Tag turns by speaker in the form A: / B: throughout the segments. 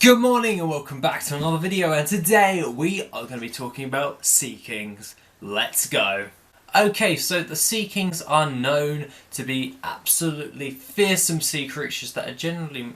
A: Good morning and welcome back to another video, and today we are going to be talking about sea kings. Let's go. Okay, so the sea kings are known to be absolutely fearsome sea creatures that are generally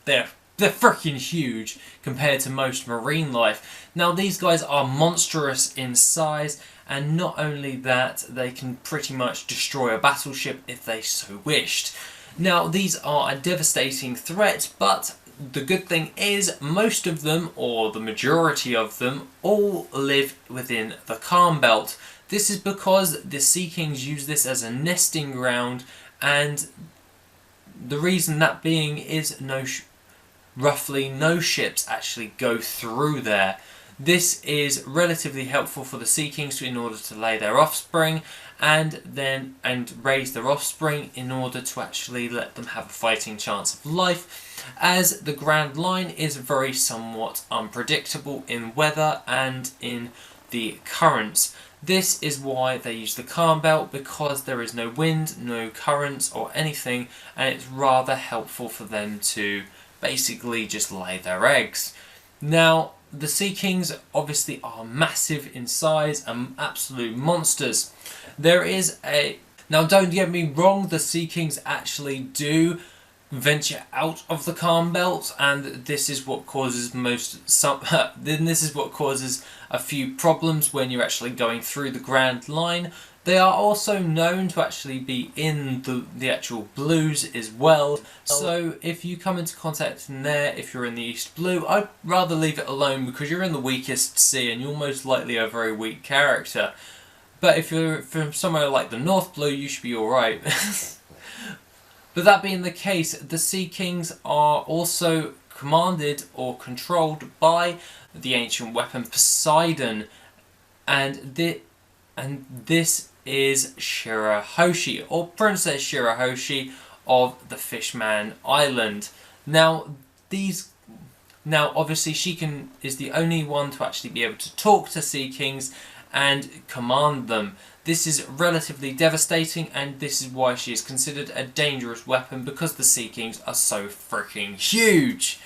A: they're freaking huge compared to most marine life. Now these guys are monstrous in size, and not only that, they can pretty much destroy a battleship if they so wished. Now these are a devastating threat, but the good thing is most of them, or the majority of them, all live within the calm belt. This is because the sea kings use this as a nesting ground, and the reason that being is roughly no ships actually go through there. This is relatively helpful for the sea kings in order to lay their offspring and raise their offspring in order to actually let them have a fighting chance of life, as the Grand Line is very somewhat unpredictable in weather and in the currents. This is why they use the calm belt, because there is no wind, no currents or anything, and it's rather helpful for them to basically just lay their eggs. Now the sea kings obviously are massive in size and absolute monsters. Now don't get me wrong, the sea kings actually do venture out of the calm belt, and this is what causes a few problems when you're actually going through the Grand Line. They are also known to actually be in the actual blues as well, so if you come into contact in there, if you're in the East Blue, I'd rather leave it alone because you're in the weakest sea and you're most likely a very weak character. But if you're from somewhere like the North Blue, you should be alright. But that being the case, the Sea Kings are also commanded or controlled by the ancient weapon Poseidon, and this is Shirahoshi, or Princess Shirahoshi of the Fishman Island. Now obviously she is the only one to actually be able to talk to Sea Kings and command them. This is relatively devastating, and this is why she is considered a dangerous weapon, because the Sea Kings are so freaking huge.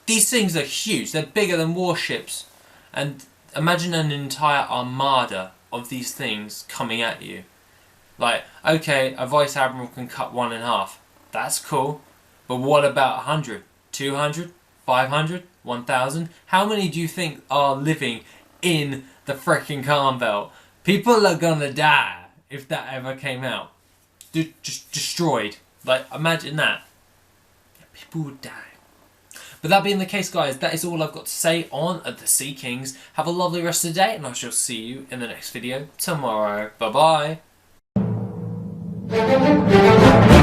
A: These things are huge. They're bigger than warships, and imagine an entire armada of these things coming at you. Okay, a Vice Admiral can cut one in half. That's cool. But what about 100, 200, 500, 1,000? How many do you think are living in the freaking calm belt? People are gonna die if that ever came out. Just destroyed. Imagine that. People would die. But that being the case, guys, that is all I've got to say on the Sea Kings. Have a lovely rest of the day, and I shall see you in the next video tomorrow. Bye bye.